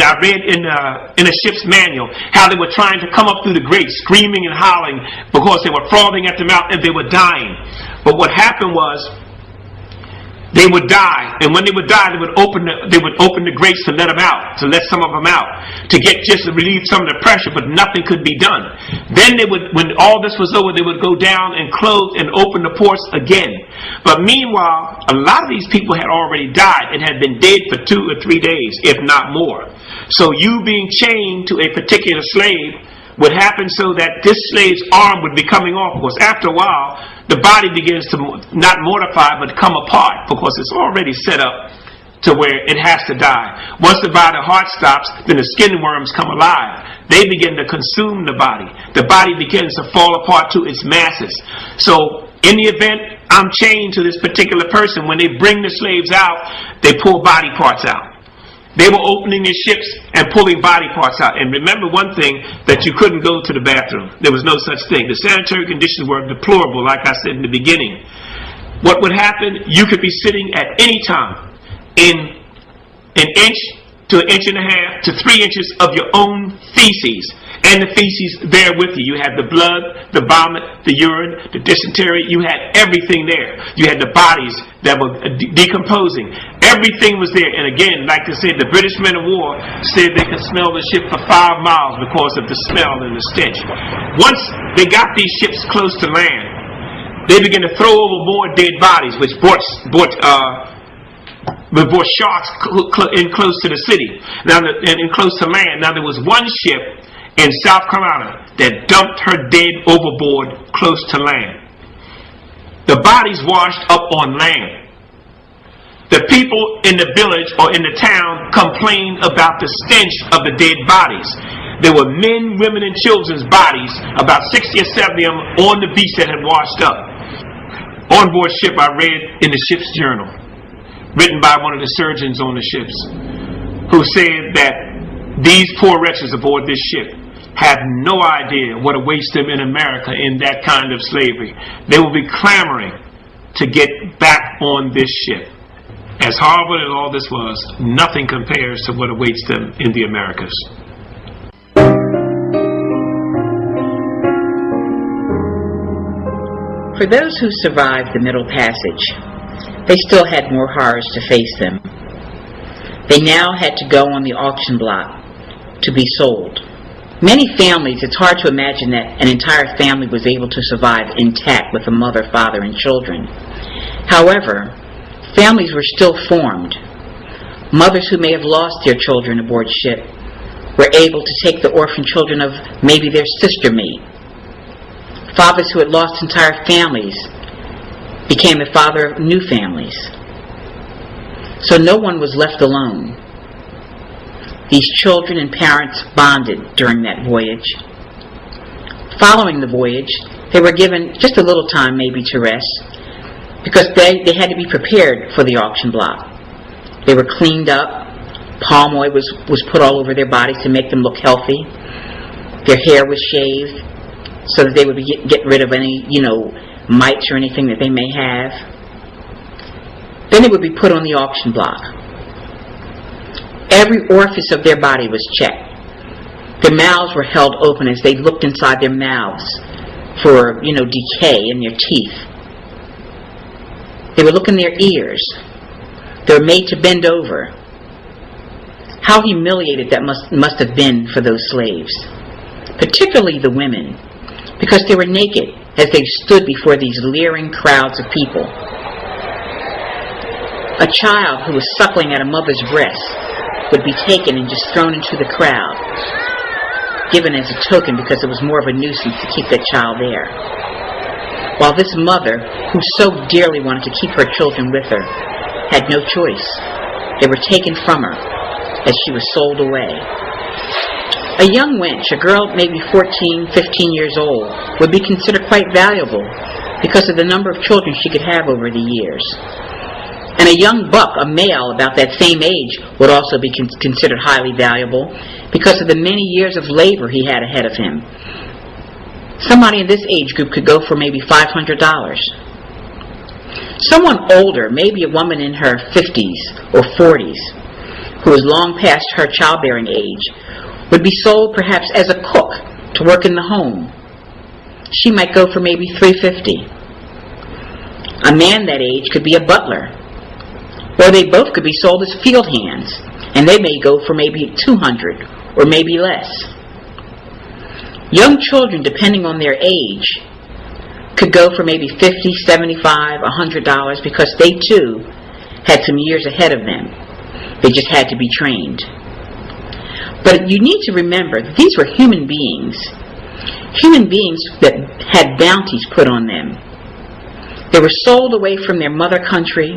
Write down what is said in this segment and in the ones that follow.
I read in a ship's manual how they were trying to come up through the grates, screaming and howling because they were frothing at the mouth and they were dying. But what happened was they would die, and when they would die, they would open the grates to let them out, to let some of them out, to relieve some of the pressure, but nothing could be done. Then when all this was over, they would go down and close and open the ports again. But meanwhile, a lot of these people had already died and had been dead for 2 or 3 days, if not more. So you being chained to a particular slave would happen so that this slave's arm would be coming off, because after a while, the body begins to not mortify but come apart, because it's already set up to where it has to die. Once the heart stops, then the skin worms come alive. They begin to consume the body. The body begins to fall apart to its masses. So in the event I'm chained to this particular person, when they bring the slaves out, they pull body parts out. They were opening their ships and pulling body parts out. And remember one thing, that you couldn't go to the bathroom. There was no such thing. The sanitary conditions were deplorable, like I said in the beginning. What would happen, you could be sitting at any time in an inch to an inch and a half to 3 inches of your own feces. And the feces there with you. You had the blood, the vomit, the urine, the dysentery. You had everything there. You had the bodies that were decomposing. Everything was there. And again, like I said, the British men of war said they could smell the ship for 5 miles because of the smell and the stench. Once they got these ships close to land, they began to throw over more dead bodies, which brought sharks in close to the city. Now, and close to land. Now, there was one ship in South Carolina that dumped her dead overboard close to land. The bodies washed up on land. The people in the village or in the town complained about the stench of the dead bodies. There were men, women, and children's bodies, about 60 or 70 of them on the beach that had washed up. On board ship, I read in the ship's journal, written by one of the surgeons on the ships, who said that these poor wretches aboard this ship had no idea what awaits them in America in that kind of slavery. They will be clamoring to get back on this ship. As horrible as all this was, nothing compares to what awaits them in the Americas. For those who survived the Middle Passage, they still had more horrors to face them. They now had to go on the auction block to be sold. Many families, it's hard to imagine that an entire family was able to survive intact with a mother, father, and children. However, families were still formed. Mothers who may have lost their children aboard ship were able to take the orphan children of maybe their sister mate. Fathers who had lost entire families became the father of new families. So no one was left alone. These children and parents bonded during that voyage. Following the voyage, they were given just a little time maybe to rest, because they had to be prepared for the auction block. They were cleaned up. Palm oil was put all over their bodies to make them look healthy. Their hair was shaved so that they would get rid of any, mites or anything that they may have. Then they would be put on the auction block. Every orifice of their body was checked. Their mouths were held open as they looked inside their mouths for, decay in their teeth. They would look in their ears. They were made to bend over. How humiliated that must have been for those slaves, particularly the women, because they were naked as they stood before these leering crowds of people. A child who was suckling at a mother's breast would be taken and just thrown into the crowd, given as a token because it was more of a nuisance to keep that child there. While this mother, who so dearly wanted to keep her children with her, had no choice. They were taken from her as she was sold away. A young wench, a girl maybe 14, 15 years old, would be considered quite valuable because of the number of children she could have over the years. And a young buck, a male about that same age, would also be considered highly valuable because of the many years of labor he had ahead of him. Somebody in this age group could go for maybe $500. Someone older, maybe a woman in her 50s or 40s, who was long past her childbearing age, would be sold perhaps as a cook to work in the home. She might go for maybe $3.50. A man that age could be a butler. Or they both could be sold as field hands, and they may go for maybe $200 or maybe less. Young children, depending on their age, could go for maybe $50, $75, $100 because they too had some years ahead of them. They just had to be trained. But you need to remember that these were human beings that had bounties put on them. They were sold away from their mother country.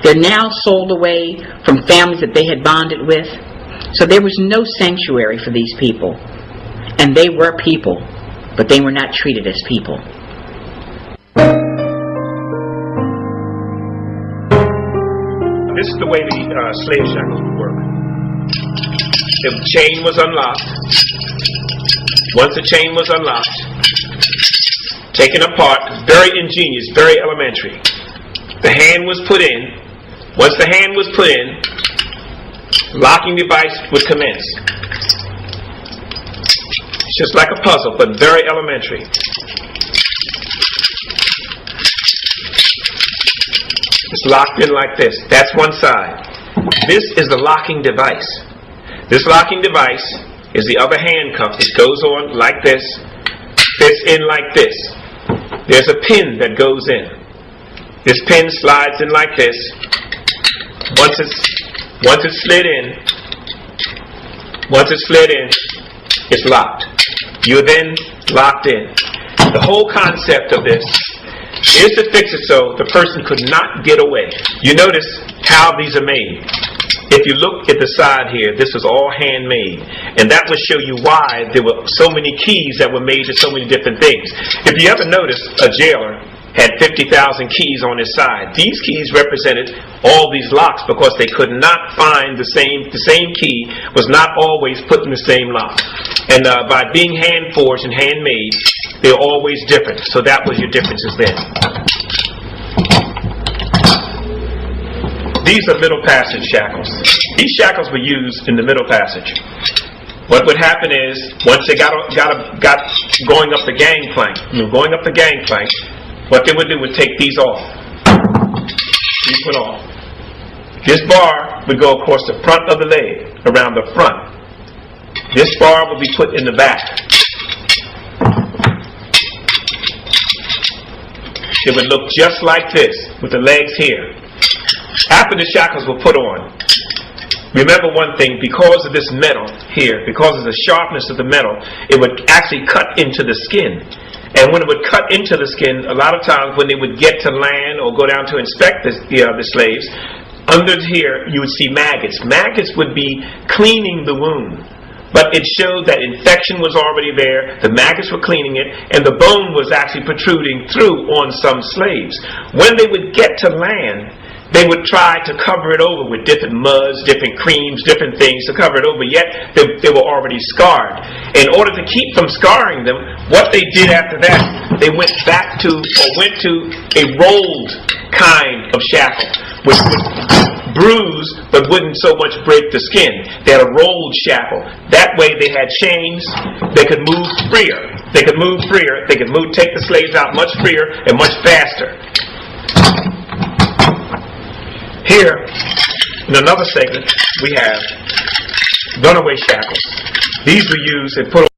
They're now sold away from families that they had bonded with. So there was no sanctuary for these people. And they were people, but they were not treated as people. This is the way the slave shackles would work. The chain was unlocked. Once the chain was unlocked, taken apart, very ingenious, very elementary. The hand was put in. Once the hand was put in, locking device would commence. It's just like a puzzle, but very elementary. It's locked in like this. That's one side. This is the locking device. This locking device is the other handcuff. It goes on like this, fits in like this. There's a pin that goes in. This pin slides in like this. Once it's slid in, it's locked. You're then locked in. The whole concept of this is to fix it so the person could not get away. You notice how these are made. If you look at the side here, this is all handmade. And that would show you why there were so many keys that were made to so many different things. If you ever notice, a jailer had 50,000 keys on his side. These keys represented all these locks because they could not find the same key was not always put in the same lock. And by being hand forged and handmade, they're always different. So that was your differences then. These are middle passage shackles. These shackles were used in the middle passage. What would happen is, once they got going up the gangplank, what they would do would take these off. These went off. This bar would go across the front of the leg, around the front. This bar would be put in the back. It would look just like this, with the legs here. After the shackles were put on, remember one thing, because of this metal here, because of the sharpness of the metal, it would actually cut into the skin. And when it would cut into the skin, a lot of times when they would get to land or go down to inspect the slaves, under here you would see maggots. Maggots would be cleaning the wound. But it showed that infection was already there, the maggots were cleaning it, and the bone was actually protruding through on some slaves. When they would get to land, they would try to cover it over with different muds, different creams, different things to cover it over, yet they were already scarred. In order to keep from scarring them, what they did after that, they went to a rolled kind of shackle, which would bruise but wouldn't so much break the skin. They had a rolled shackle. That way they had chains, they could move freer. They could take the slaves out much freer and much faster. Here, in another segment, we have runaway shackles. These were used and put